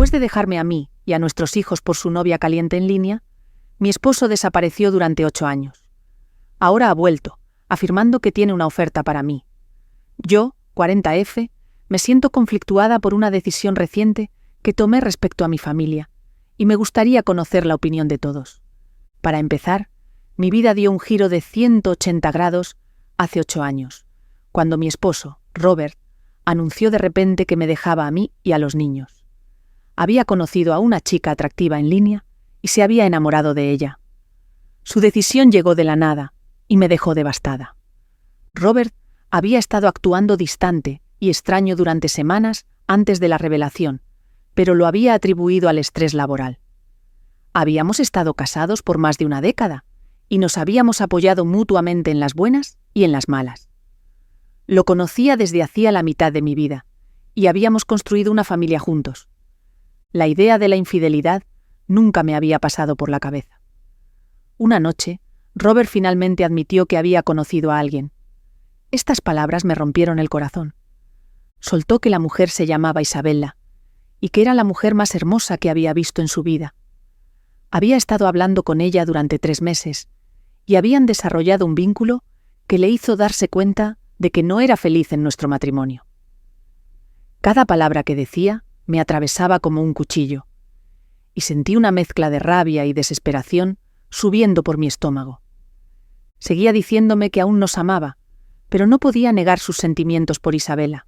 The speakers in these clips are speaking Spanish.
Después de dejarme a mí y a nuestros hijos por su novia caliente en línea, mi esposo desapareció durante 8 años. Ahora ha vuelto, afirmando que tiene una oferta para mí. Yo, 40F, me siento conflictuada por una decisión reciente que tomé respecto a mi familia, y me gustaría conocer la opinión de todos. Para empezar, mi vida dio un giro de 180 grados hace 8 años, cuando mi esposo, Robert, anunció de repente que me dejaba a mí y a los niños. Había conocido a una chica atractiva en línea y se había enamorado de ella. Su decisión llegó de la nada y me dejó devastada. Robert había estado actuando distante y extraño durante semanas antes de la revelación, pero lo había atribuido al estrés laboral. Habíamos estado casados por más de una década y nos habíamos apoyado mutuamente en las buenas y en las malas. Lo conocía desde hacía la mitad de mi vida y habíamos construido una familia juntos. La idea de la infidelidad nunca me había pasado por la cabeza. Una noche, Robert finalmente admitió que había conocido a alguien. Estas palabras me rompieron el corazón. Soltó que la mujer se llamaba Isabella y que era la mujer más hermosa que había visto en su vida. Había estado hablando con ella durante 3 meses y habían desarrollado un vínculo que le hizo darse cuenta de que no era feliz en nuestro matrimonio. Cada palabra que decía me atravesaba como un cuchillo, y sentí una mezcla de rabia y desesperación subiendo por mi estómago. Seguía diciéndome que aún nos amaba, pero no podía negar sus sentimientos por Isabella.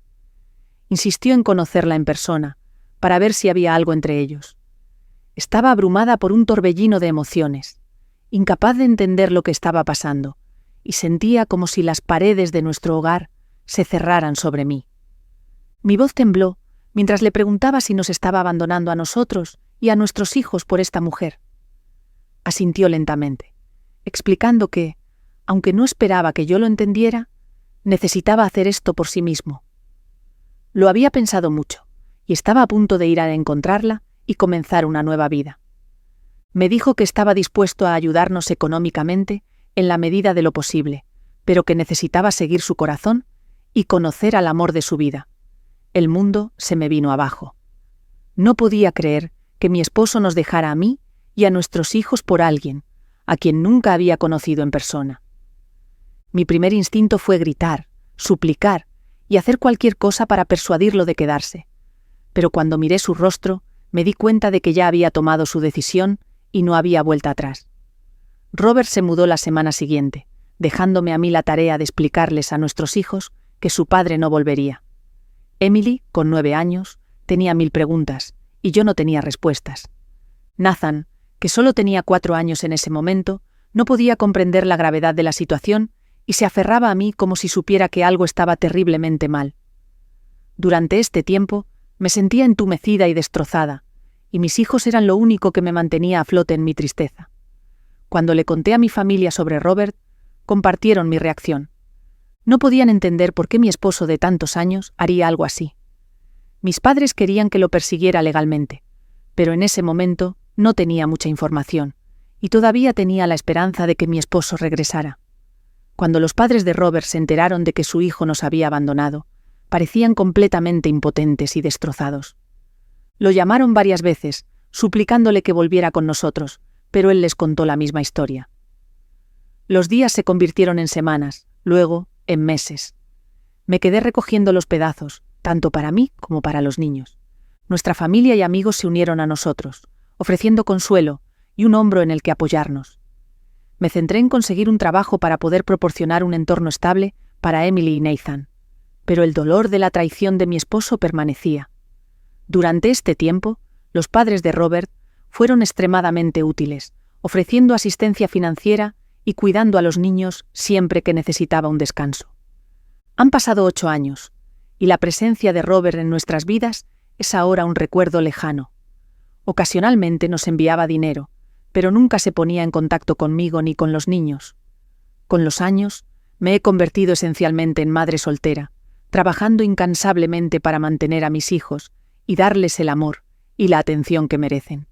Insistió en conocerla en persona, para ver si había algo entre ellos. Estaba abrumada por un torbellino de emociones, incapaz de entender lo que estaba pasando, y sentía como si las paredes de nuestro hogar se cerraran sobre mí. Mi voz tembló mientras le preguntaba si nos estaba abandonando a nosotros y a nuestros hijos por esta mujer. Asintió lentamente, explicando que, aunque no esperaba que yo lo entendiera, necesitaba hacer esto por sí mismo. Lo había pensado mucho, y estaba a punto de ir a encontrarla y comenzar una nueva vida. Me dijo que estaba dispuesto a ayudarnos económicamente en la medida de lo posible, pero que necesitaba seguir su corazón y conocer al amor de su vida. El mundo se me vino abajo. No podía creer que mi esposo nos dejara a mí y a nuestros hijos por alguien, a quien nunca había conocido en persona. Mi primer instinto fue gritar, suplicar y hacer cualquier cosa para persuadirlo de quedarse. Pero cuando miré su rostro, me di cuenta de que ya había tomado su decisión y no había vuelta atrás. Robert se mudó la semana siguiente, dejándome a mí la tarea de explicarles a nuestros hijos que su padre no volvería. Emily, con 9 años, tenía 1000 preguntas, y yo no tenía respuestas. Nathan, que solo tenía 4 años en ese momento, no podía comprender la gravedad de la situación y se aferraba a mí como si supiera que algo estaba terriblemente mal. Durante este tiempo, me sentía entumecida y destrozada, y mis hijos eran lo único que me mantenía a flote en mi tristeza. Cuando le conté a mi familia sobre Robert, compartieron mi reacción. No podían entender por qué mi esposo de tantos años haría algo así. Mis padres querían que lo persiguiera legalmente, pero en ese momento no tenía mucha información, y todavía tenía la esperanza de que mi esposo regresara. Cuando los padres de Robert se enteraron de que su hijo nos había abandonado, parecían completamente impotentes y destrozados. Lo llamaron varias veces, suplicándole que volviera con nosotros, pero él les contó la misma historia. Los días se convirtieron en semanas, luego en meses. Me quedé recogiendo los pedazos, tanto para mí como para los niños. Nuestra familia y amigos se unieron a nosotros, ofreciendo consuelo y un hombro en el que apoyarnos. Me centré en conseguir un trabajo para poder proporcionar un entorno estable para Emily y Nathan, pero el dolor de la traición de mi esposo permanecía. Durante este tiempo, los padres de Robert fueron extremadamente útiles, ofreciendo asistencia financiera y cuidando a los niños siempre que necesitaba un descanso. Han pasado 8 años, y la presencia de Robert en nuestras vidas es ahora un recuerdo lejano. Ocasionalmente nos enviaba dinero, pero nunca se ponía en contacto conmigo ni con los niños. Con los años, me he convertido esencialmente en madre soltera, trabajando incansablemente para mantener a mis hijos y darles el amor y la atención que merecen.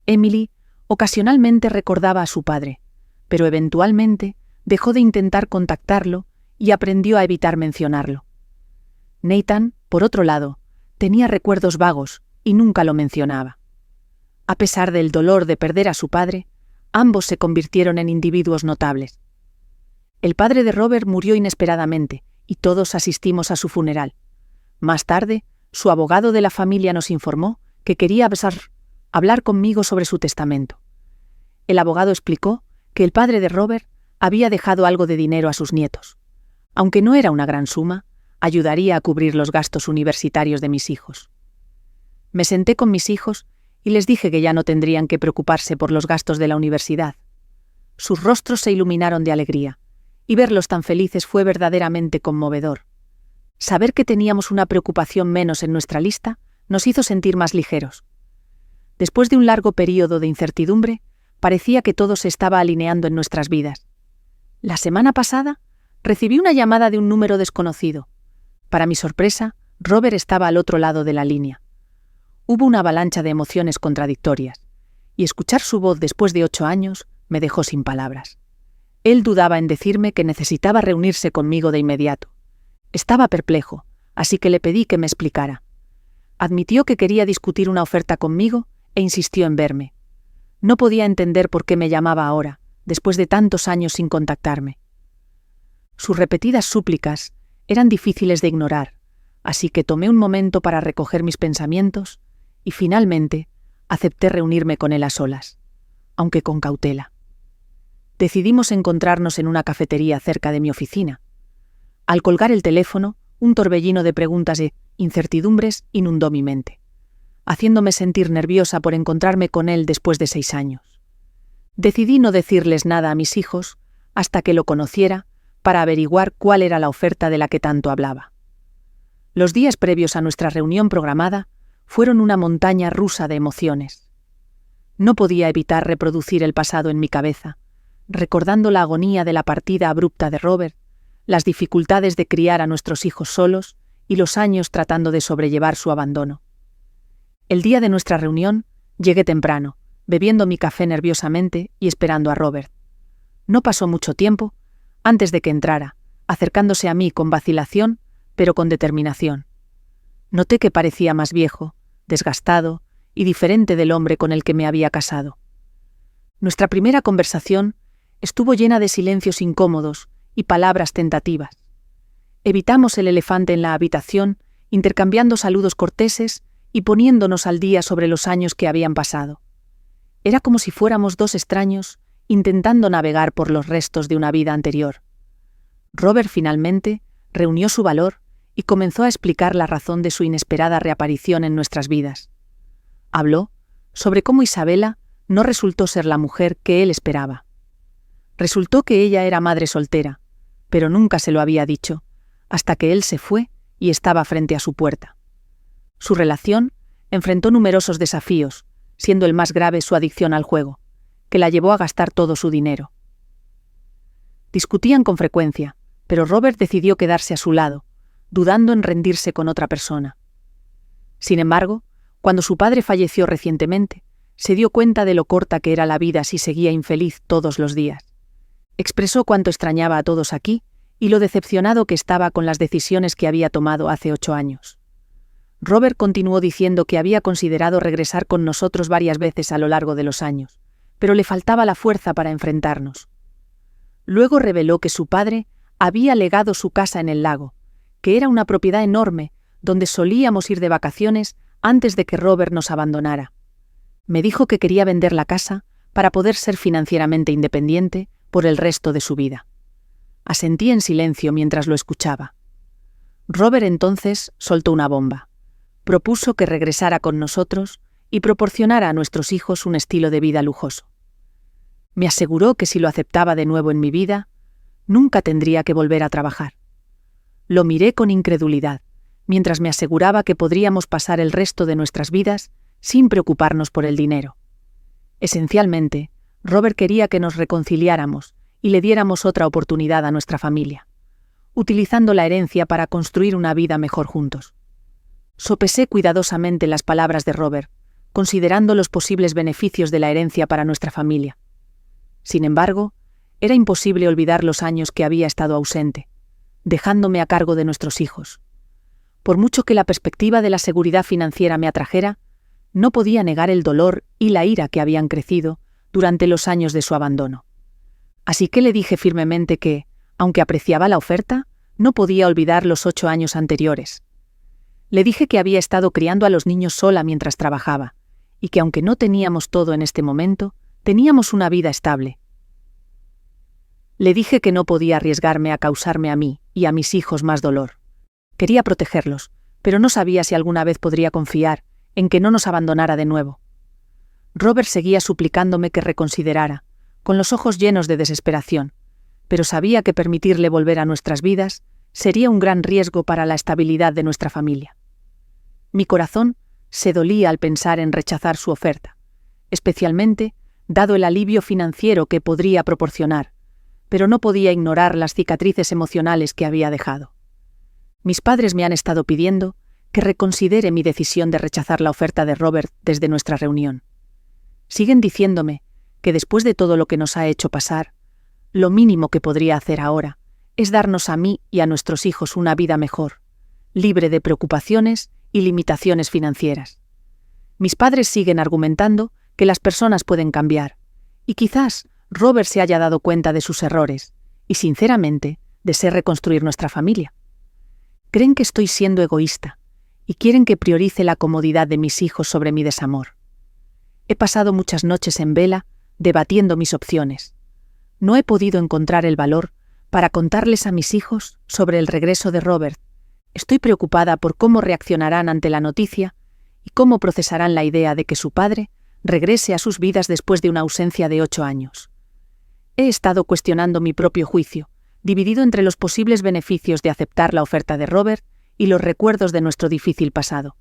Emily ocasionalmente recordaba a su padre, pero eventualmente dejó de intentar contactarlo y aprendió a evitar mencionarlo. Nathan, por otro lado, tenía recuerdos vagos y nunca lo mencionaba. A pesar del dolor de perder a su padre, ambos se convirtieron en individuos notables. El padre de Robert murió inesperadamente y todos asistimos a su funeral. Más tarde, su abogado de la familia nos informó que quería hablar conmigo sobre su testamento. El abogado explicó que el padre de Robert había dejado algo de dinero a sus nietos. Aunque no era una gran suma, ayudaría a cubrir los gastos universitarios de mis hijos. Me senté con mis hijos y les dije que ya no tendrían que preocuparse por los gastos de la universidad. Sus rostros se iluminaron de alegría, y verlos tan felices fue verdaderamente conmovedor. Saber que teníamos una preocupación menos en nuestra lista nos hizo sentir más ligeros. Después de un largo período de incertidumbre, parecía que todo se estaba alineando en nuestras vidas. La semana pasada, recibí una llamada de un número desconocido. Para mi sorpresa, Robert estaba al otro lado de la línea. Hubo una avalancha de emociones contradictorias, y escuchar su voz después de 8 años me dejó sin palabras. Él dudaba en decirme que necesitaba reunirse conmigo de inmediato. Estaba perplejo, así que le pedí que me explicara. Admitió que quería discutir una oferta conmigo e insistió en verme. No podía entender por qué me llamaba ahora, después de tantos años sin contactarme. Sus repetidas súplicas eran difíciles de ignorar, así que tomé un momento para recoger mis pensamientos y finalmente acepté reunirme con él a solas, aunque con cautela. Decidimos encontrarnos en una cafetería cerca de mi oficina. Al colgar el teléfono, un torbellino de preguntas e incertidumbres inundó mi mente, haciéndome sentir nerviosa por encontrarme con él después de 6 años. Decidí no decirles nada a mis hijos hasta que lo conociera para averiguar cuál era la oferta de la que tanto hablaba. Los días previos a nuestra reunión programada fueron una montaña rusa de emociones. No podía evitar reproducir el pasado en mi cabeza, recordando la agonía de la partida abrupta de Robert, las dificultades de criar a nuestros hijos solos y los años tratando de sobrellevar su abandono. El día de nuestra reunión llegué temprano, bebiendo mi café nerviosamente y esperando a Robert. No pasó mucho tiempo antes de que entrara, acercándose a mí con vacilación, pero con determinación. Noté que parecía más viejo, desgastado y diferente del hombre con el que me había casado. Nuestra primera conversación estuvo llena de silencios incómodos y palabras tentativas. Evitamos el elefante en la habitación, intercambiando saludos corteses y poniéndonos al día sobre los años que habían pasado. Era como si fuéramos dos extraños intentando navegar por los restos de una vida anterior. Robert finalmente reunió su valor y comenzó a explicar la razón de su inesperada reaparición en nuestras vidas. Habló sobre cómo Isabela no resultó ser la mujer que él esperaba. Resultó que ella era madre soltera, pero nunca se lo había dicho, hasta que él se fue y estaba frente a su puerta. Su relación enfrentó numerosos desafíos, siendo el más grave su adicción al juego, que la llevó a gastar todo su dinero. Discutían con frecuencia, pero Robert decidió quedarse a su lado, dudando en rendirse con otra persona. Sin embargo, cuando su padre falleció recientemente, se dio cuenta de lo corta que era la vida si seguía infeliz todos los días. Expresó cuánto extrañaba a todos aquí y lo decepcionado que estaba con las decisiones que había tomado hace 8 años. Robert continuó diciendo que había considerado regresar con nosotros varias veces a lo largo de los años, pero le faltaba la fuerza para enfrentarnos. Luego reveló que su padre había legado su casa en el lago, que era una propiedad enorme donde solíamos ir de vacaciones antes de que Robert nos abandonara. Me dijo que quería vender la casa para poder ser financieramente independiente por el resto de su vida. Asentí en silencio mientras lo escuchaba. Robert entonces soltó una bomba. Propuso que regresara con nosotros y proporcionara a nuestros hijos un estilo de vida lujoso. Me aseguró que si lo aceptaba de nuevo en mi vida, nunca tendría que volver a trabajar. Lo miré con incredulidad, mientras me aseguraba que podríamos pasar el resto de nuestras vidas sin preocuparnos por el dinero. Esencialmente, Robert quería que nos reconciliáramos y le diéramos otra oportunidad a nuestra familia, utilizando la herencia para construir una vida mejor juntos. Sopesé cuidadosamente las palabras de Robert, considerando los posibles beneficios de la herencia para nuestra familia. Sin embargo, era imposible olvidar los años que había estado ausente, dejándome a cargo de nuestros hijos. Por mucho que la perspectiva de la seguridad financiera me atrajera, No podía negar el dolor y la ira que habían crecido durante los años de su abandono. Así que le dije firmemente que, aunque apreciaba la oferta, no podía olvidar los 8 años anteriores. Le dije que había estado criando a los niños sola mientras trabajaba, y que aunque no teníamos todo en este momento, teníamos una vida estable. Le dije que no podía arriesgarme a causarme a mí y a mis hijos más dolor. Quería protegerlos, pero no sabía si alguna vez podría confiar en que no nos abandonara de nuevo. Robert seguía suplicándome que reconsiderara, con los ojos llenos de desesperación, pero sabía que permitirle volver a nuestras vidas sería un gran riesgo para la estabilidad de nuestra familia. Mi corazón se dolía al pensar en rechazar su oferta, especialmente dado el alivio financiero que podría proporcionar, pero no podía ignorar las cicatrices emocionales que había dejado. Mis padres me han estado pidiendo que reconsidere mi decisión de rechazar la oferta de Robert desde nuestra reunión. Siguen diciéndome que después de todo lo que nos ha hecho pasar, lo mínimo que podría hacer ahora es darnos a mí y a nuestros hijos una vida mejor, libre de preocupaciones y limitaciones financieras. Mis padres siguen argumentando que las personas pueden cambiar, y quizás Robert se haya dado cuenta de sus errores y, sinceramente, desee reconstruir nuestra familia. Creen que estoy siendo egoísta y quieren que priorice la comodidad de mis hijos sobre mi desamor. He pasado muchas noches en vela debatiendo mis opciones. No he podido encontrar el valor para contarles a mis hijos sobre el regreso de Robert. Estoy preocupada por cómo reaccionarán ante la noticia y cómo procesarán la idea de que su padre regrese a sus vidas después de una ausencia de 8 años. He estado cuestionando mi propio juicio, dividido entre los posibles beneficios de aceptar la oferta de Robert y los recuerdos de nuestro difícil pasado.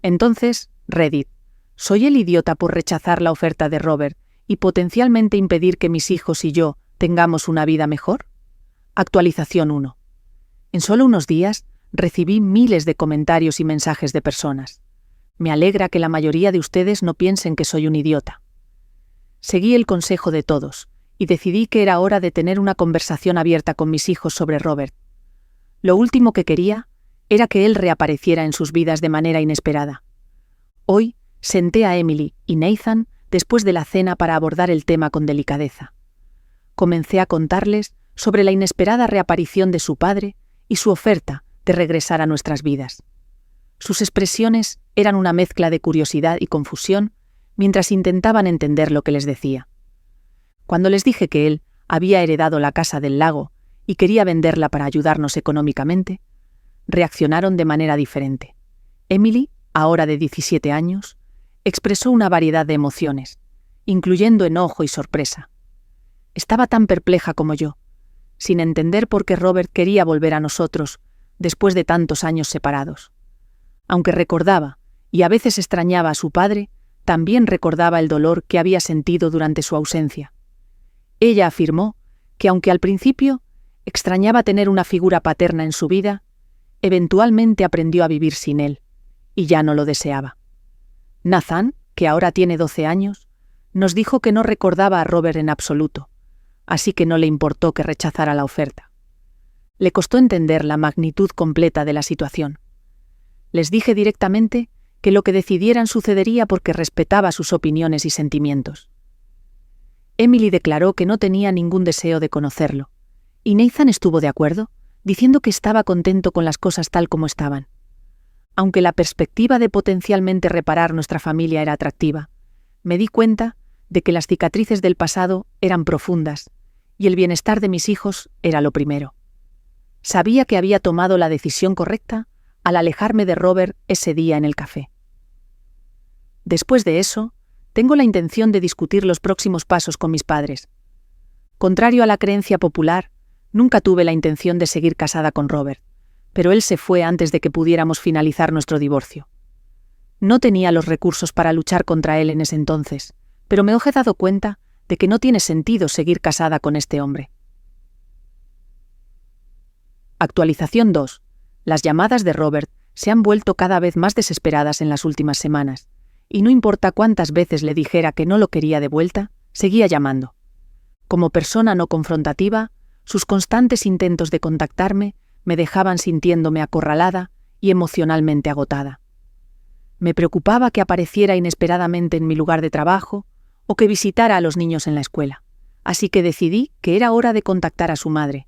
Entonces, Reddit, ¿soy el idiota por rechazar la oferta de Robert y potencialmente impedir que mis hijos y yo tengamos una vida mejor? Actualización 1. En solo unos días, recibí miles de comentarios y mensajes de personas. Me alegra que la mayoría de ustedes no piensen que soy un idiota. Seguí el consejo de todos y decidí que era hora de tener una conversación abierta con mis hijos sobre Robert. Lo último que quería era que él reapareciera en sus vidas de manera inesperada. Hoy senté a Emily y Nathan después de la cena para abordar el tema con delicadeza. Comencé a contarles sobre la inesperada reaparición de su padre y su oferta de regresar a nuestras vidas. Sus expresiones eran una mezcla de curiosidad y confusión mientras intentaban entender lo que les decía. Cuando les dije que él había heredado la casa del lago y quería venderla para ayudarnos económicamente, reaccionaron de manera diferente. Emily, ahora de 17 años, expresó una variedad de emociones, incluyendo enojo y sorpresa. Estaba tan perpleja como yo, sin entender por qué Robert quería volver a nosotros después de tantos años separados. Aunque recordaba, y a veces extrañaba a su padre, también recordaba el dolor que había sentido durante su ausencia. Ella afirmó que aunque al principio extrañaba tener una figura paterna en su vida, eventualmente aprendió a vivir sin él, y ya no lo deseaba. Nathan, que ahora tiene 12 años, nos dijo que no recordaba a Robert en absoluto, así que no le importó que rechazara la oferta. Le costó entender la magnitud completa de la situación. Les dije directamente que lo que decidieran sucedería porque respetaba sus opiniones y sentimientos. Emily declaró que no tenía ningún deseo de conocerlo, y Nathan estuvo de acuerdo, diciendo que estaba contento con las cosas tal como estaban. Aunque la perspectiva de potencialmente reparar nuestra familia era atractiva, me di cuenta de que las cicatrices del pasado eran profundas, y el bienestar de mis hijos era lo primero. Sabía que había tomado la decisión correcta al alejarme de Robert ese día en el café. Después de eso, tengo la intención de discutir los próximos pasos con mis padres. Contrario a la creencia popular, nunca tuve la intención de seguir casada con Robert, pero él se fue antes de que pudiéramos finalizar nuestro divorcio. No tenía los recursos para luchar contra él en ese entonces, pero me he dado cuenta de que no tiene sentido seguir casada con este hombre. Actualización 2. Las llamadas de Robert se han vuelto cada vez más desesperadas en las últimas semanas, y no importa cuántas veces le dijera que no lo quería de vuelta, seguía llamando. Como persona no confrontativa, sus constantes intentos de contactarme me dejaban sintiéndome acorralada y emocionalmente agotada. Me preocupaba que apareciera inesperadamente en mi lugar de trabajo o que visitara a los niños en la escuela, así que decidí que era hora de contactar a su madre.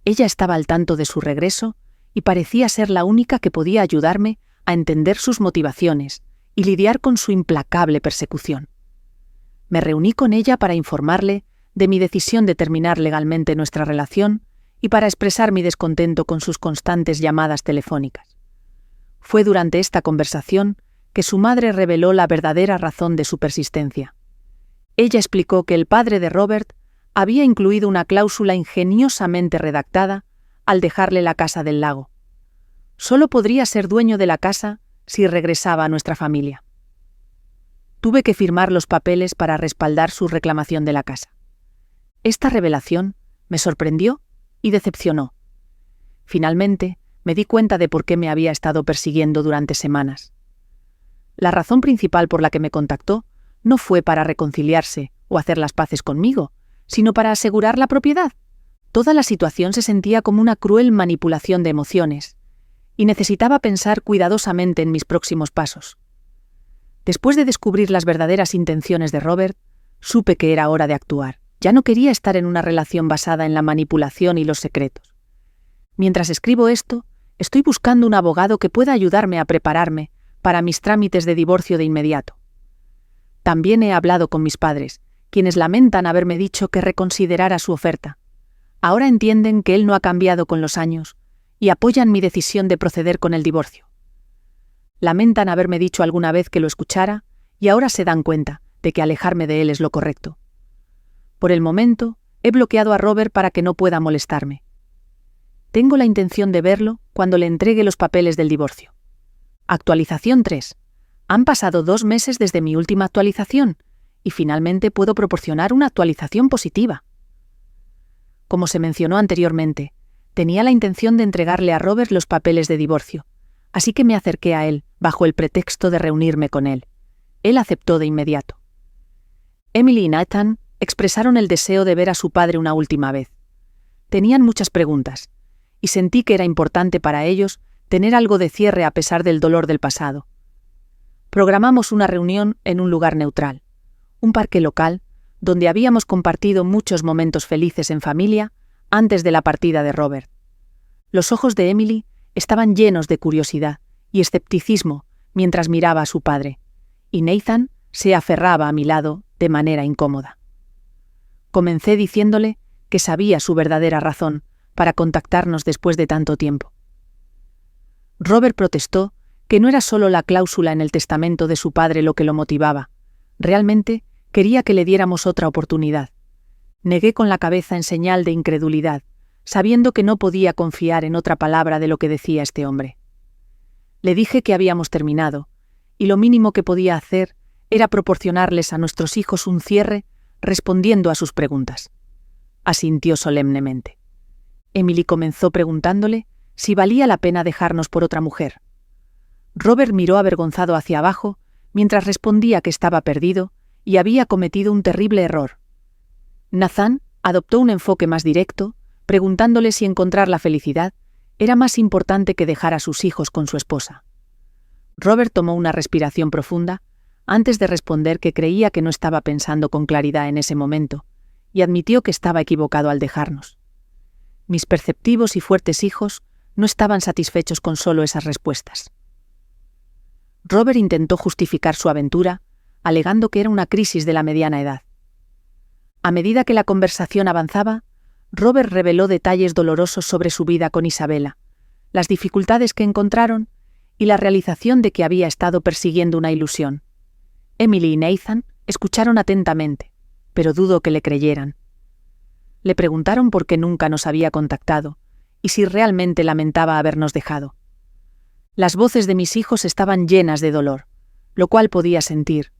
Ella estaba al tanto de su regreso y parecía ser la única que podía ayudarme a entender sus motivaciones y lidiar con su implacable persecución. Me reuní con ella para informarle de mi decisión de terminar legalmente nuestra relación y para expresar mi descontento con sus constantes llamadas telefónicas. Fue durante esta conversación que su madre reveló la verdadera razón de su persistencia. Ella explicó que el padre de Robert había incluido una cláusula ingeniosamente redactada al dejarle la casa del lago. Solo podría ser dueño de la casa si regresaba a nuestra familia. Tuve que firmar los papeles para respaldar su reclamación de la casa. Esta revelación me sorprendió y decepcionó. Finalmente, me di cuenta de por qué me había estado persiguiendo durante semanas. La razón principal por la que me contactó no fue para reconciliarse o hacer las paces conmigo, sino para asegurar la propiedad. Toda la situación se sentía como una cruel manipulación de emociones, y necesitaba pensar cuidadosamente en mis próximos pasos. Después de descubrir las verdaderas intenciones de Robert, supe que era hora de actuar. Ya no quería estar en una relación basada en la manipulación y los secretos. Mientras escribo esto, estoy buscando un abogado que pueda ayudarme a prepararme para mis trámites de divorcio de inmediato. También he hablado con mis padres, quienes lamentan haberme dicho que reconsiderara su oferta. Ahora entienden que él no ha cambiado con los años y apoyan mi decisión de proceder con el divorcio. Lamentan haberme dicho alguna vez que lo escuchara y ahora se dan cuenta de que alejarme de él es lo correcto. Por el momento, he bloqueado a Robert para que no pueda molestarme. Tengo la intención de verlo cuando le entregue los papeles del divorcio. Actualización 3. Han pasado 2 meses desde mi última actualización y finalmente puedo proporcionar una actualización positiva. Como se mencionó anteriormente, tenía la intención de entregarle a Robert los papeles de divorcio, así que me acerqué a él bajo el pretexto de reunirme con él. Él aceptó de inmediato. Emily y Nathan expresaron el deseo de ver a su padre una última vez. Tenían muchas preguntas, y sentí que era importante para ellos tener algo de cierre a pesar del dolor del pasado. Programamos una reunión en un lugar neutral, un parque local, donde habíamos compartido muchos momentos felices en familia antes de la partida de Robert. Los ojos de Emily estaban llenos de curiosidad y escepticismo mientras miraba a su padre, y Nathan se aferraba a mi lado de manera incómoda. Comencé diciéndole que sabía su verdadera razón para contactarnos después de tanto tiempo. Robert protestó que no era solo la cláusula en el testamento de su padre lo que lo motivaba. Realmente quería que le diéramos otra oportunidad. Negué con la cabeza en señal de incredulidad, sabiendo que no podía confiar en otra palabra de lo que decía este hombre. Le dije que habíamos terminado, y lo mínimo que podía hacer era proporcionarles a nuestros hijos un cierre respondiendo a sus preguntas. Asintió solemnemente. Emily comenzó preguntándole si valía la pena dejarnos por otra mujer. Robert miró avergonzado hacia abajo mientras respondía que estaba perdido y había cometido un terrible error. Nathan adoptó un enfoque más directo, preguntándole si encontrar la felicidad era más importante que dejar a sus hijos con su esposa. Robert tomó una respiración profunda antes de responder que creía que no estaba pensando con claridad en ese momento, y admitió que estaba equivocado al dejarnos. Mis perceptivos y fuertes hijos no estaban satisfechos con solo esas respuestas. Robert intentó justificar su aventura, alegando que era una crisis de la mediana edad. A medida que la conversación avanzaba, Robert reveló detalles dolorosos sobre su vida con Isabella, las dificultades que encontraron y la realización de que había estado persiguiendo una ilusión. Emily y Nathan escucharon atentamente, pero dudo que le creyeran. Le preguntaron por qué nunca nos había contactado y si realmente lamentaba habernos dejado. Las voces de mis hijos estaban llenas de dolor, lo cual podía sentir.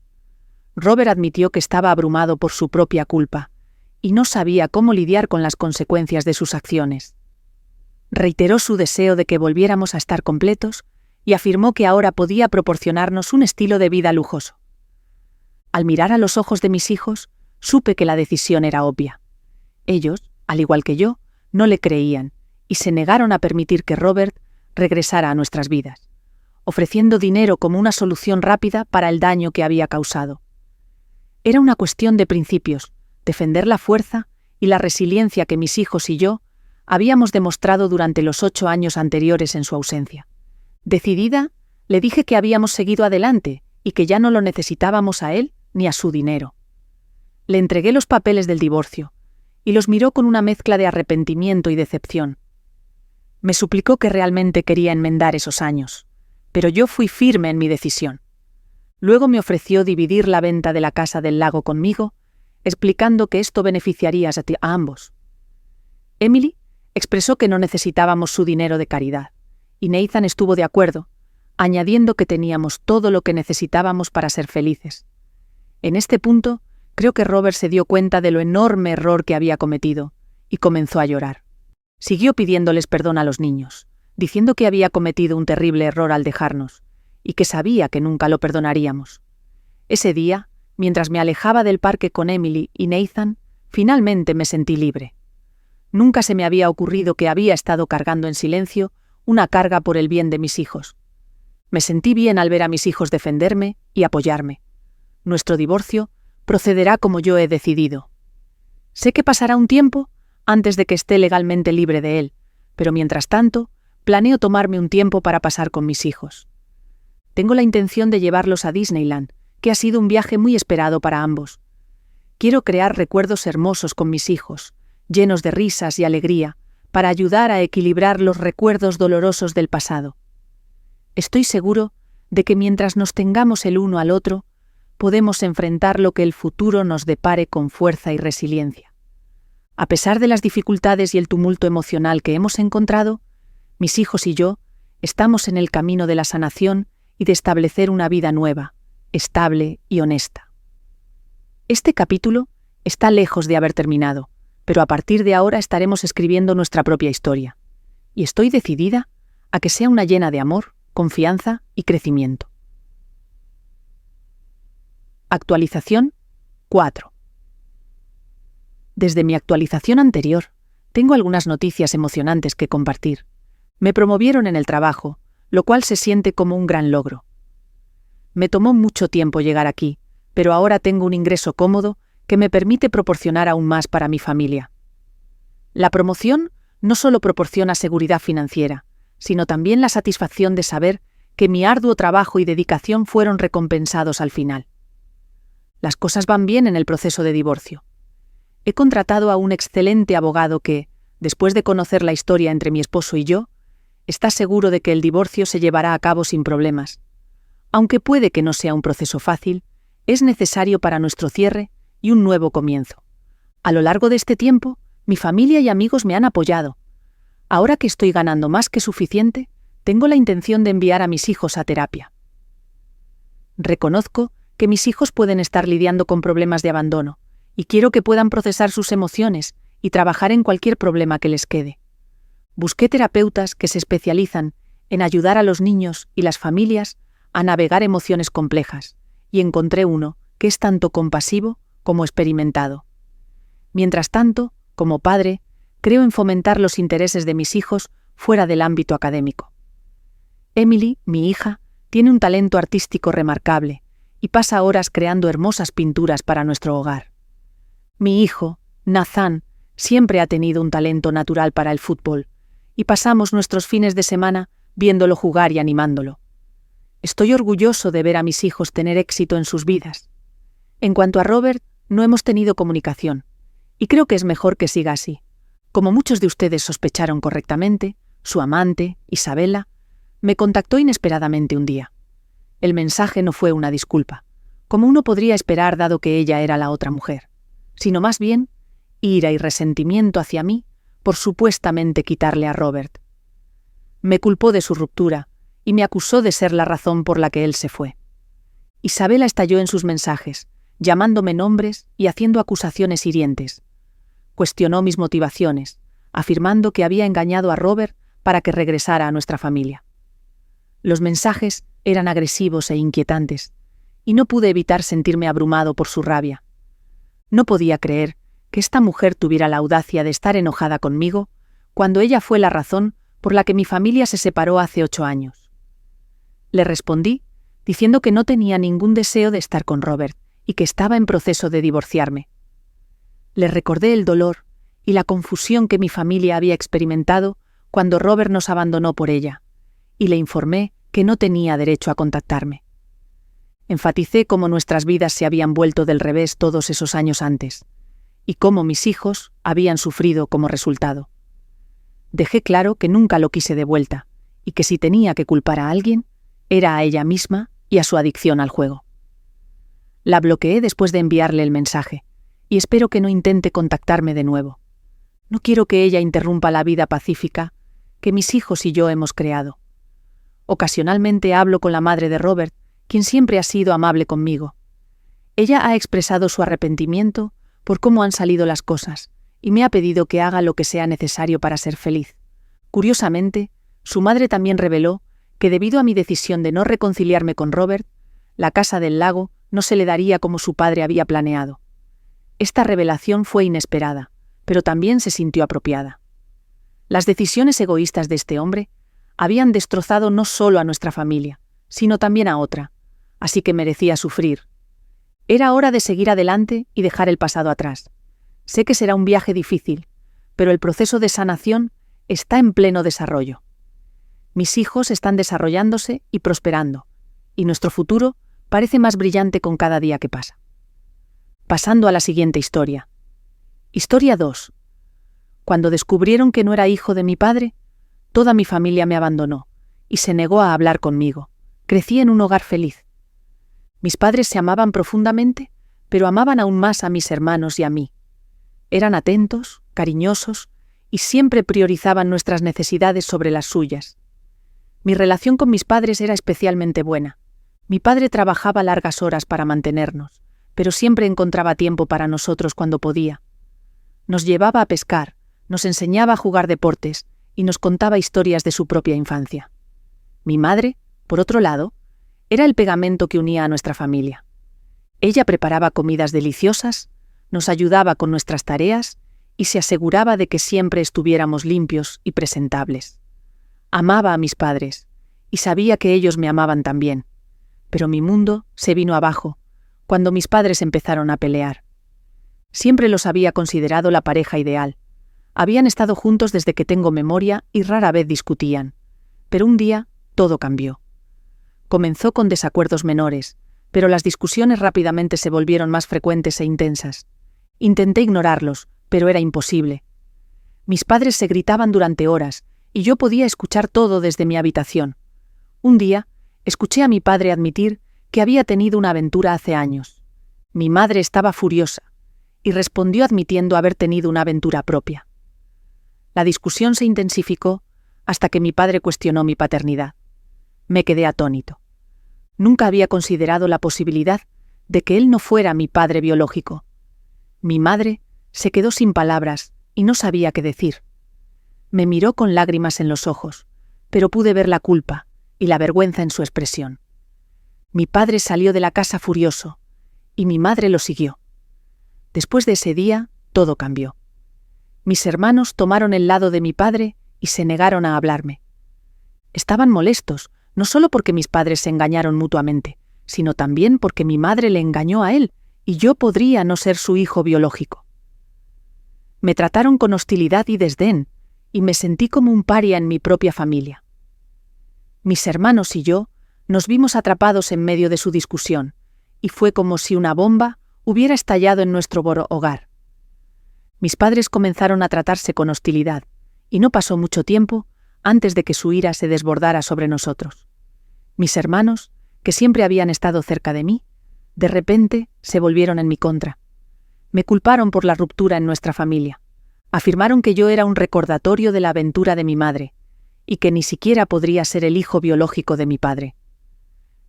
Robert admitió que estaba abrumado por su propia culpa y no sabía cómo lidiar con las consecuencias de sus acciones. Reiteró su deseo de que volviéramos a estar completos y afirmó que ahora podía proporcionarnos un estilo de vida lujoso. Al mirar a los ojos de mis hijos, supe que la decisión era obvia. Ellos, al igual que yo, no le creían y se negaron a permitir que Robert regresara a nuestras vidas. ofreciendo dinero como una solución rápida para el daño que había causado. Era una cuestión de principios, defender la fuerza y la resiliencia que mis hijos y yo habíamos demostrado durante los 8 años anteriores en su ausencia. Decidida, le dije que habíamos seguido adelante y que ya no lo necesitábamos a él ni a su dinero. Le entregué los papeles del divorcio y los miró con una mezcla de arrepentimiento y decepción. Me suplicó que realmente quería enmendar esos años, pero yo fui firme en mi decisión. Luego me ofreció dividir la venta de la casa del lago conmigo, explicando que esto beneficiaría a ambos. Emily expresó que no necesitábamos su dinero de caridad, y Nathan estuvo de acuerdo, añadiendo que teníamos todo lo que necesitábamos para ser felices. En este punto, creo que Robert se dio cuenta de lo enorme error que había cometido, y comenzó a llorar. Siguió pidiéndoles perdón a los niños, diciendo que había cometido un terrible error al dejarnos, y que sabía que nunca lo perdonaríamos. Ese día, mientras me alejaba del parque con Emily y Nathan, finalmente me sentí libre. Nunca se me había ocurrido que había estado cargando en silencio una carga por el bien de mis hijos. Me sentí bien al ver a mis hijos defenderme y apoyarme. Nuestro divorcio procederá como yo he decidido. Sé que pasará un tiempo antes de que esté legalmente libre de él, pero mientras tanto, planeo tomarme un tiempo para pasar con mis hijos. Tengo la intención de llevarlos a Disneyland, que ha sido un viaje muy esperado para ambos. Quiero crear recuerdos hermosos con mis hijos, llenos de risas y alegría, para ayudar a equilibrar los recuerdos dolorosos del pasado. Estoy seguro de que mientras nos tengamos el uno al otro, podemos enfrentar lo que el futuro nos depare con fuerza y resiliencia. A pesar de las dificultades y el tumulto emocional que hemos encontrado, mis hijos y yo estamos en el camino de la sanación y de establecer una vida nueva, estable y honesta. Este capítulo está lejos de haber terminado, pero a partir de ahora estaremos escribiendo nuestra propia historia, y estoy decidida a que sea una llena de amor, confianza y crecimiento. Actualización 4. Desde mi actualización anterior, tengo algunas noticias emocionantes que compartir. Me promovieron en el trabajo, lo cual se siente como un gran logro. Me tomó mucho tiempo llegar aquí, pero ahora tengo un ingreso cómodo que me permite proporcionar aún más para mi familia. La promoción no solo proporciona seguridad financiera, sino también la satisfacción de saber que mi arduo trabajo y dedicación fueron recompensados al final. Las cosas van bien en el proceso de divorcio. He contratado a un excelente abogado que, después de conocer la historia entre mi esposo y yo, está seguro de que el divorcio se llevará a cabo sin problemas. Aunque puede que no sea un proceso fácil, es necesario para nuestro cierre y un nuevo comienzo. A lo largo de este tiempo, mi familia y amigos me han apoyado. Ahora que estoy ganando más que suficiente, tengo la intención de enviar a mis hijos a terapia. Reconozco que mis hijos pueden estar lidiando con problemas de abandono, y quiero que puedan procesar sus emociones y trabajar en cualquier problema que les quede. Busqué terapeutas que se especializan en ayudar a los niños y las familias a navegar emociones complejas, y encontré uno que es tanto compasivo como experimentado. Mientras tanto, como padre, creo en fomentar los intereses de mis hijos fuera del ámbito académico. Emily, mi hija, tiene un talento artístico remarcable y pasa horas creando hermosas pinturas para nuestro hogar. Mi hijo, Nathan, siempre ha tenido un talento natural para el fútbol, y pasamos nuestros fines de semana viéndolo jugar y animándolo. Estoy orgulloso de ver a mis hijos tener éxito en sus vidas. En cuanto a Robert, no hemos tenido comunicación, y creo que es mejor que siga así. Como muchos de ustedes sospecharon correctamente, su amante, Isabella, me contactó inesperadamente un día. El mensaje no fue una disculpa, como uno podría esperar dado que ella era la otra mujer, sino más bien ira y resentimiento hacia mí por supuestamente quitarle a Robert. Me culpó de su ruptura y me acusó de ser la razón por la que él se fue. Isabella estalló en sus mensajes, llamándome nombres y haciendo acusaciones hirientes. Cuestionó mis motivaciones, afirmando que había engañado a Robert para que regresara a nuestra familia. Los mensajes eran agresivos e inquietantes, y no pude evitar sentirme abrumado por su rabia. No podía creer que esta mujer tuviera la audacia de estar enojada conmigo cuando ella fue la razón por la que mi familia se separó hace 8 años. Le respondí, diciendo que no tenía ningún deseo de estar con Robert y que estaba en proceso de divorciarme. Le recordé el dolor y la confusión que mi familia había experimentado cuando Robert nos abandonó por ella, y le informé que no tenía derecho a contactarme. Enfaticé cómo nuestras vidas se habían vuelto del revés todos esos años antes, y cómo mis hijos habían sufrido como resultado. Dejé claro que nunca lo quise de vuelta, y que si tenía que culpar a alguien, era a ella misma y a su adicción al juego. La bloqueé después de enviarle el mensaje, y espero que no intente contactarme de nuevo. No quiero que ella interrumpa la vida pacífica que mis hijos y yo hemos creado. Ocasionalmente hablo con la madre de Robert, quien siempre ha sido amable conmigo. Ella ha expresado su arrepentimiento por cómo han salido las cosas, y me ha pedido que haga lo que sea necesario para ser feliz. Curiosamente, su madre también reveló que debido a mi decisión de no reconciliarme con Robert, la casa del lago no se le daría como su padre había planeado. Esta revelación fue inesperada, pero también se sintió apropiada. Las decisiones egoístas de este hombre habían destrozado no solo a nuestra familia, sino también a otra, así que merecía sufrir. Era hora de seguir adelante y dejar el pasado atrás. Sé que será un viaje difícil, pero el proceso de sanación está en pleno desarrollo. Mis hijos están desarrollándose y prosperando, y nuestro futuro parece más brillante con cada día que pasa. Pasando a la siguiente historia. Historia 2. Cuando descubrieron que no era hijo de mi padre, toda mi familia me abandonó y se negó a hablar conmigo. Crecí en un hogar feliz. Mis padres se amaban profundamente, pero amaban aún más a mis hermanos y a mí. Eran atentos, cariñosos y siempre priorizaban nuestras necesidades sobre las suyas. Mi relación con mis padres era especialmente buena. Mi padre trabajaba largas horas para mantenernos, pero siempre encontraba tiempo para nosotros cuando podía. Nos llevaba a pescar, nos enseñaba a jugar deportes y nos contaba historias de su propia infancia. Mi madre, por otro lado, era el pegamento que unía a nuestra familia. Ella preparaba comidas deliciosas, nos ayudaba con nuestras tareas y se aseguraba de que siempre estuviéramos limpios y presentables. Amaba a mis padres y sabía que ellos me amaban también, pero mi mundo se vino abajo cuando mis padres empezaron a pelear. Siempre los había considerado la pareja ideal. Habían estado juntos desde que tengo memoria y rara vez discutían. Pero un día, todo cambió. Comenzó con desacuerdos menores, pero las discusiones rápidamente se volvieron más frecuentes e intensas. Intenté ignorarlos, pero era imposible. Mis padres se gritaban durante horas, y yo podía escuchar todo desde mi habitación. Un día, escuché a mi padre admitir que había tenido una aventura hace años. Mi madre estaba furiosa, y respondió admitiendo haber tenido una aventura propia. La discusión se intensificó hasta que mi padre cuestionó mi paternidad. Me quedé atónito. Nunca había considerado la posibilidad de que él no fuera mi padre biológico. Mi madre se quedó sin palabras y no sabía qué decir. Me miró con lágrimas en los ojos, pero pude ver la culpa y la vergüenza en su expresión. Mi padre salió de la casa furioso, y mi madre lo siguió. Después de ese día, todo cambió. Mis hermanos tomaron el lado de mi padre y se negaron a hablarme. Estaban molestos, no solo porque mis padres se engañaron mutuamente, sino también porque mi madre le engañó a él, y yo podría no ser su hijo biológico. Me trataron con hostilidad y desdén, y me sentí como un paria en mi propia familia. Mis hermanos y yo nos vimos atrapados en medio de su discusión, y fue como si una bomba hubiera estallado en nuestro hogar. Mis padres comenzaron a tratarse con hostilidad, y no pasó mucho tiempo antes de que su ira se desbordara sobre nosotros. Mis hermanos, que siempre habían estado cerca de mí, de repente se volvieron en mi contra. Me culparon por la ruptura en nuestra familia. Afirmaron que yo era un recordatorio de la aventura de mi madre, y que ni siquiera podría ser el hijo biológico de mi padre.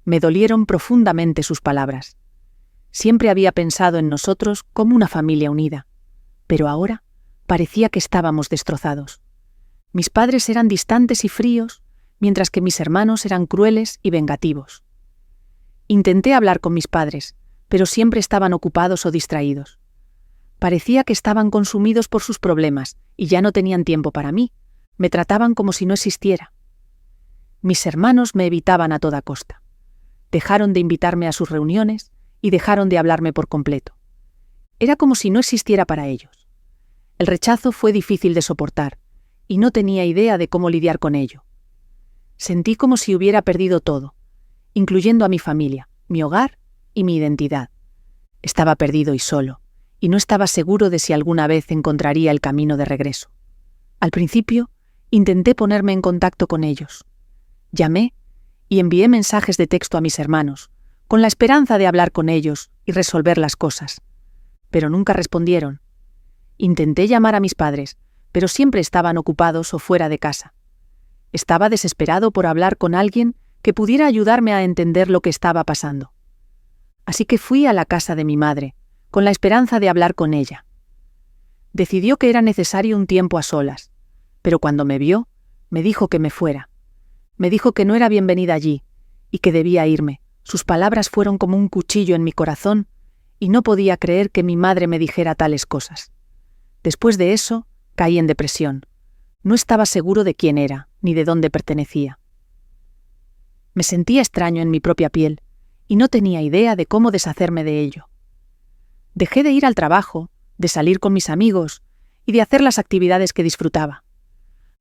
Me dolieron profundamente sus palabras. Siempre había pensado en nosotros como una familia unida, pero ahora parecía que estábamos destrozados. Mis padres eran distantes y fríos, mientras que mis hermanos eran crueles y vengativos. Intenté hablar con mis padres, pero siempre estaban ocupados o distraídos. Parecía que estaban consumidos por sus problemas y ya no tenían tiempo para mí. Me trataban como si no existiera. Mis hermanos me evitaban a toda costa. Dejaron de invitarme a sus reuniones y dejaron de hablarme por completo. Era como si no existiera para ellos. El rechazo fue difícil de soportar y no tenía idea de cómo lidiar con ello. Sentí como si hubiera perdido todo, incluyendo a mi familia, mi hogar y mi identidad. Estaba perdido y solo, y no estaba seguro de si alguna vez encontraría el camino de regreso. Al principio, intenté ponerme en contacto con ellos. Llamé y envié mensajes de texto a mis hermanos, con la esperanza de hablar con ellos y resolver las cosas. Pero nunca respondieron. Intenté llamar a mis padres, pero siempre estaban ocupados o fuera de casa. Estaba desesperado por hablar con alguien que pudiera ayudarme a entender lo que estaba pasando. Así que fui a la casa de mi madre, con la esperanza de hablar con ella. Decidió que era necesario un tiempo a solas, pero cuando me vio, me dijo que me fuera. Me dijo que no era bienvenida allí y que debía irme. Sus palabras fueron como un cuchillo en mi corazón y no podía creer que mi madre me dijera tales cosas. Después de eso, caí en depresión. No estaba seguro de quién era, ni de dónde pertenecía. Me sentía extraño en mi propia piel y no tenía idea de cómo deshacerme de ello. Dejé de ir al trabajo, de salir con mis amigos y de hacer las actividades que disfrutaba.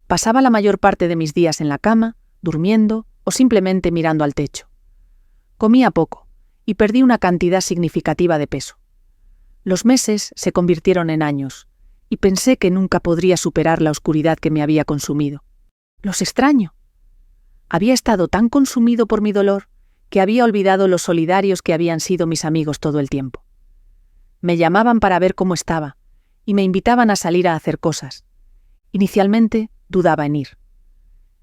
Pasaba la mayor parte de mis días en la cama, durmiendo o simplemente mirando al techo. Comía poco y perdí una cantidad significativa de peso. Los meses se convirtieron en años y pensé que nunca podría superar la oscuridad que me había consumido. Los extraño. Había estado tan consumido por mi dolor que había olvidado los solidarios que habían sido mis amigos todo el tiempo. Me llamaban para ver cómo estaba y me invitaban a salir a hacer cosas. Inicialmente dudaba en ir.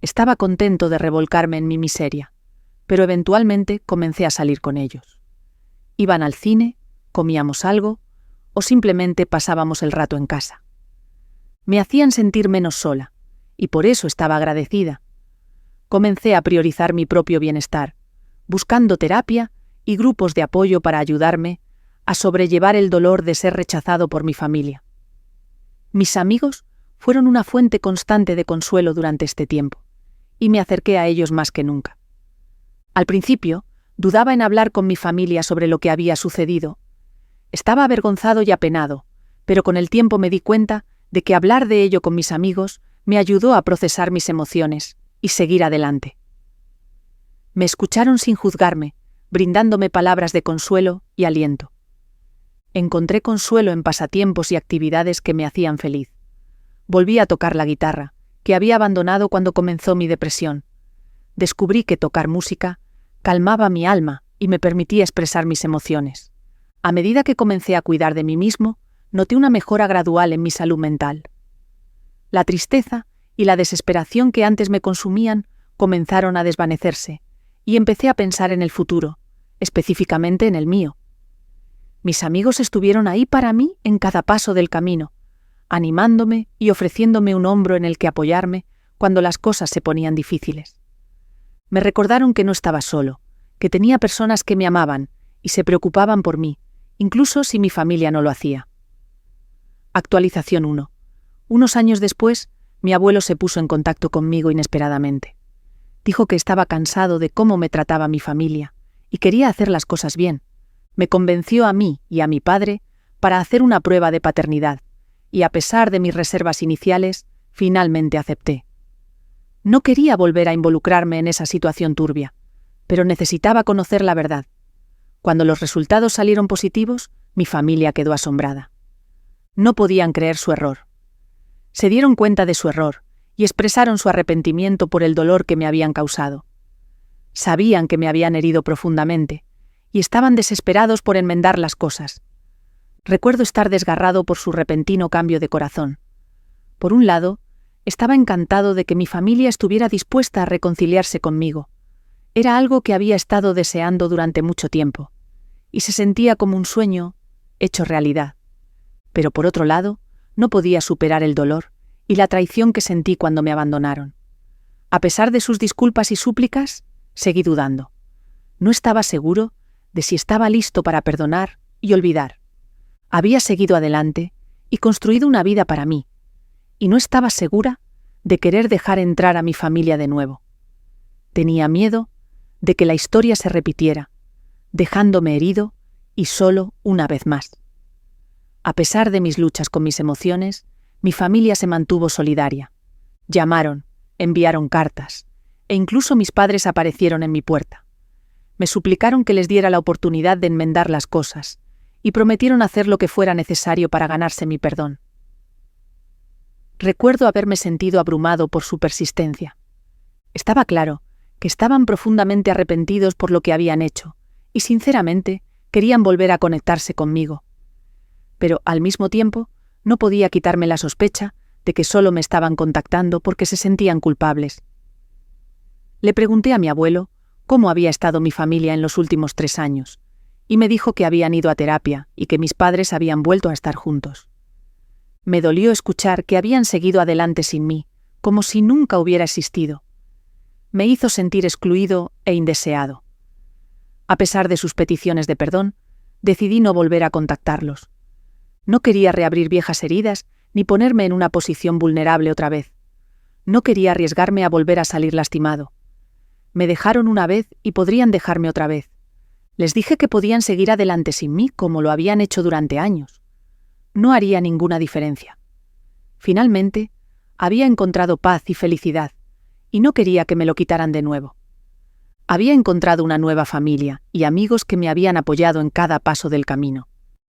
Estaba contento de revolcarme en mi miseria, pero eventualmente comencé a salir con ellos. Iban al cine, comíamos algo o simplemente pasábamos el rato en casa. Me hacían sentir menos sola y por eso estaba agradecida. Comencé a priorizar mi propio bienestar, buscando terapia y grupos de apoyo para ayudarme a sobrellevar el dolor de ser rechazado por mi familia. Mis amigos fueron una fuente constante de consuelo durante este tiempo, y me acerqué a ellos más que nunca. Al principio, dudaba en hablar con mi familia sobre lo que había sucedido. Estaba avergonzado y apenado, pero con el tiempo me di cuenta de que hablar de ello con mis amigos me ayudó a procesar mis emociones y seguir adelante. Me escucharon sin juzgarme, brindándome palabras de consuelo y aliento. Encontré consuelo en pasatiempos y actividades que me hacían feliz. Volví a tocar la guitarra, que había abandonado cuando comenzó mi depresión. Descubrí que tocar música calmaba mi alma y me permitía expresar mis emociones. A medida que comencé a cuidar de mí mismo, noté una mejora gradual en mi salud mental. La tristeza y la desesperación que antes me consumían comenzaron a desvanecerse, y empecé a pensar en el futuro, específicamente en el mío. Mis amigos estuvieron ahí para mí en cada paso del camino, animándome y ofreciéndome un hombro en el que apoyarme cuando las cosas se ponían difíciles. Me recordaron que no estaba solo, que tenía personas que me amaban y se preocupaban por mí, incluso si mi familia no lo hacía. Actualización 1. Unos años después, mi abuelo se puso en contacto conmigo inesperadamente. Dijo que estaba cansado de cómo me trataba mi familia y quería hacer las cosas bien. Me convenció a mí y a mi padre para hacer una prueba de paternidad, y a pesar de mis reservas iniciales, finalmente acepté. No quería volver a involucrarme en esa situación turbia, pero necesitaba conocer la verdad. Cuando los resultados salieron positivos, mi familia quedó asombrada. No podían creer su error. Se dieron cuenta de su error y expresaron su arrepentimiento por el dolor que me habían causado. Sabían que me habían herido profundamente y estaban desesperados por enmendar las cosas. Recuerdo estar desgarrado por su repentino cambio de corazón. Por un lado, estaba encantado de que mi familia estuviera dispuesta a reconciliarse conmigo. Era algo que había estado deseando durante mucho tiempo, y se sentía como un sueño hecho realidad. Pero por otro lado, no podía superar el dolor y la traición que sentí cuando me abandonaron. A pesar de sus disculpas y súplicas, seguí dudando. No estaba seguro de si estaba listo para perdonar y olvidar. Había seguido adelante y construido una vida para mí, y no estaba segura de querer dejar entrar a mi familia de nuevo. Tenía miedo de que la historia se repitiera, dejándome herido y solo una vez más. A pesar de mis luchas con mis emociones, mi familia se mantuvo solidaria. Llamaron, enviaron cartas, e incluso mis padres aparecieron en mi puerta. Me suplicaron que les diera la oportunidad de enmendar las cosas, y prometieron hacer lo que fuera necesario para ganarse mi perdón. Recuerdo haberme sentido abrumado por su persistencia. Estaba claro que estaban profundamente arrepentidos por lo que habían hecho, y sinceramente querían volver a conectarse conmigo. Pero, al mismo tiempo, no podía quitarme la sospecha de que solo me estaban contactando porque se sentían culpables. Le pregunté a mi abuelo cómo había estado mi familia en los últimos 3 años, y me dijo que habían ido a terapia y que mis padres habían vuelto a estar juntos. Me dolió escuchar que habían seguido adelante sin mí, como si nunca hubiera existido. Me hizo sentir excluido e indeseado. A pesar de sus peticiones de perdón, decidí no volver a contactarlos. No quería reabrir viejas heridas ni ponerme en una posición vulnerable otra vez. No quería arriesgarme a volver a salir lastimado. Me dejaron una vez y podrían dejarme otra vez. Les dije que podían seguir adelante sin mí como lo habían hecho durante años. No haría ninguna diferencia. Finalmente, había encontrado paz y felicidad, y no quería que me lo quitaran de nuevo. Había encontrado una nueva familia y amigos que me habían apoyado en cada paso del camino.